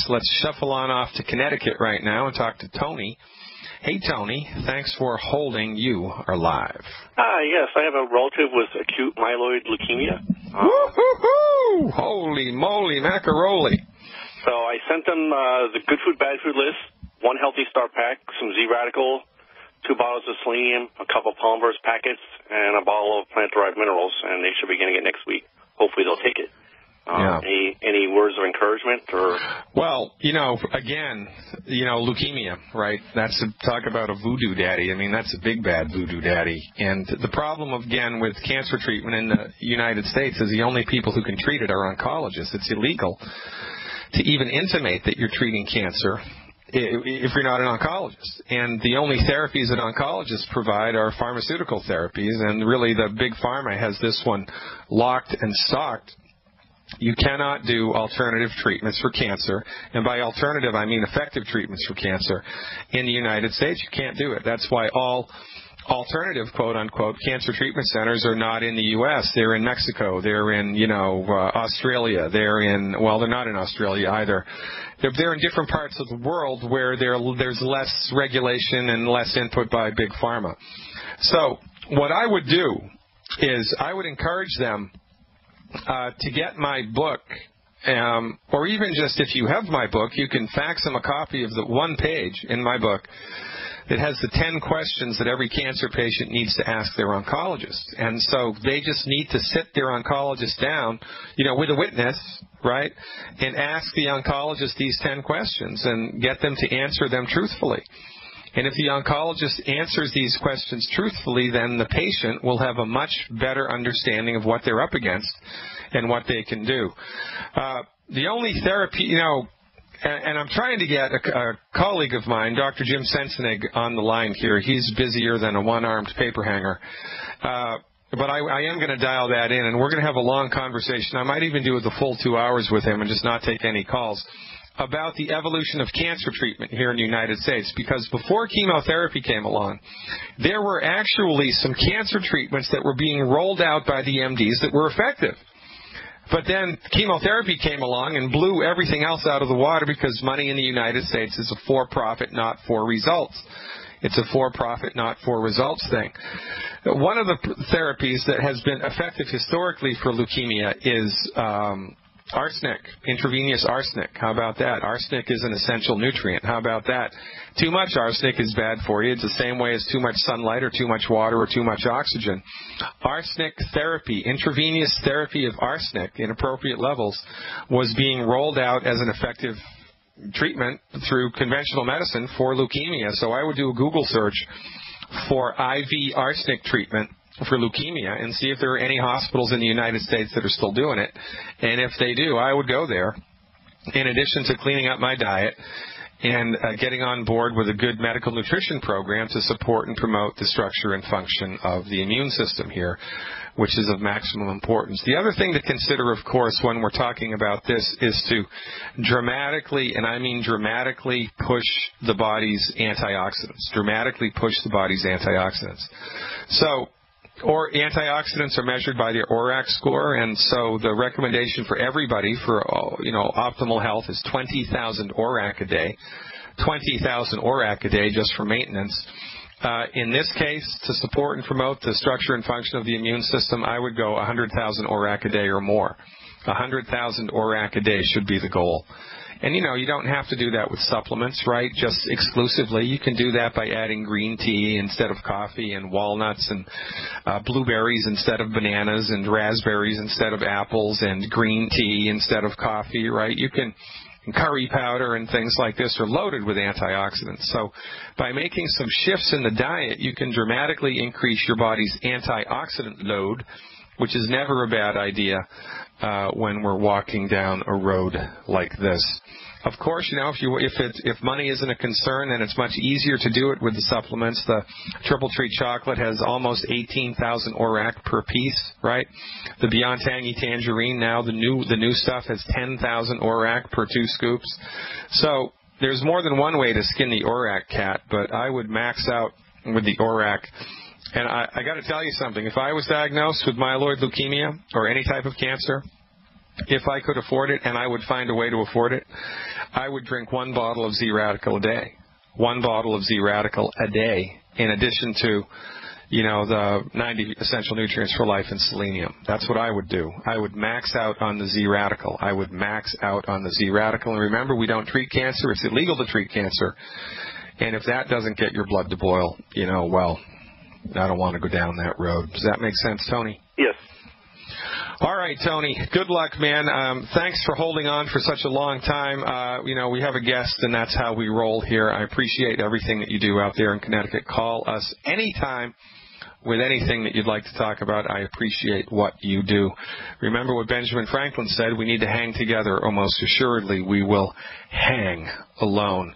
Let's shuffle on off to Connecticut right now and talk to Tony. Hey, Tony, thanks for holding. You are live. Yes, I have a relative with acute myeloid leukemia. Woo-hoo-hoo! Holy moly macaroni. So I sent them the good food, bad food list, 1 Healthy Start pack, some Z-Radical, 2 bottles of selenium, a couple of Palmer's packets, and a bottle of plant-derived minerals, and they should be getting it next week. Hopefully they'll take it. Any words of encouragement? Or? Well, again, leukemia, right? That's talk about a voodoo daddy. I mean, that's a big bad voodoo daddy. And the problem, again, with cancer treatment in the United States is the only people who can treat it are oncologists. It's illegal to even intimate that you're treating cancer if you're not an oncologist. And the only therapies that oncologists provide are pharmaceutical therapies, and really the big pharma has this one locked and stocked. You cannot do alternative treatments for cancer, and by alternative I mean effective treatments for cancer. In the United States, you can't do it. That's why all alternative, quote-unquote, cancer treatment centers are not in the U.S. They're in Mexico. They're in, Australia. They're not in Australia either. They're in different parts of the world where there's less regulation and less input by big pharma. So what I would do is I would encourage them to get my book, or even just if you have my book, you can fax them a copy of the one page in my book that has the 10 questions that every cancer patient needs to ask their oncologist. And so they just need to sit their oncologist down, with a witness, right, and ask the oncologist these 10 questions and get them to answer them truthfully. And if the oncologist answers these questions truthfully, then the patient will have a much better understanding of what they're up against and what they can do. The only therapy, and I'm trying to get a colleague of mine, Dr. Jim Sensenig, on the line here. He's busier than a one-armed paper hanger. But I am going to dial that in, and we're going to have a long conversation. I might even do the full 2 hours with him and just not take any calls about the evolution of cancer treatment here in the United States, because before chemotherapy came along, there were actually some cancer treatments that were being rolled out by the MDs that were effective. But then chemotherapy came along and blew everything else out of the water, because money in the United States is a for-profit, not for results. It's a for-profit, not for results thing. One of the therapies that has been effective historically for leukemia is arsenic, intravenous arsenic. How about that? Arsenic is an essential nutrient. How about that? Too much arsenic is bad for you. It's the same way as too much sunlight or too much water or too much oxygen. Arsenic therapy, intravenous therapy of arsenic in appropriate levels, was being rolled out as an effective treatment through conventional medicine for leukemia. So I would do a Google search for IV arsenic treatment for leukemia and see if there are any hospitals in the United States that are still doing it. And if they do, I would go there, in addition to cleaning up my diet and getting on board with a good medical nutrition program to support and promote the structure and function of the immune system here, which is of maximum importance. The other thing to consider, of course, when we're talking about this is to dramatically, and I mean dramatically, push the body's antioxidants. Dramatically push the body's antioxidants. So, or antioxidants are measured by the ORAC score, and so the recommendation for everybody for optimal health is 20,000 ORAC a day. 20,000 ORAC a day just for maintenance. In this case, to support and promote the structure and function of the immune system, I would go 100,000 ORAC a day or more. 100,000 ORAC a day should be the goal. And, you don't have to do that with supplements, right, just exclusively. You can do that by adding green tea instead of coffee, and walnuts, and blueberries instead of bananas, and raspberries instead of apples, and green tea instead of coffee, right? You can, curry powder and things like this are loaded with antioxidants. So by making some shifts in the diet, you can dramatically increase your body's antioxidant load, which is never a bad idea when we're walking down a road like this. Of course, if money isn't a concern, then it's much easier to do it with the supplements. The Triple Treat chocolate has almost 18,000 ORAC per piece, right? The Beyond Tangy Tangerine now, the new stuff has 10,000 ORAC per 2 scoops. So there's more than one way to skin the ORAC cat, but I would max out with the ORAC. And I got to tell you something. If I was diagnosed with myeloid leukemia or any type of cancer, if I could afford it, and I would find a way to afford it, I would drink 1 bottle of Z-Radical a day. 1 bottle of Z-Radical a day, in addition to, the 90 essential nutrients for life and selenium. That's what I would do. I would max out on the Z-Radical. And remember, we don't treat cancer. It's illegal to treat cancer. And if that doesn't get your blood to boil, well, I don't want to go down that road. Does that make sense, Tony? Yes. All right, Tony. Good luck, man. Thanks for holding on for such a long time. We have a guest, and that's how we roll here. I appreciate everything that you do out there in Connecticut. Call us anytime with anything that you'd like to talk about. I appreciate what you do. Remember what Benjamin Franklin said, we need to hang together, or most assuredly we will hang alone.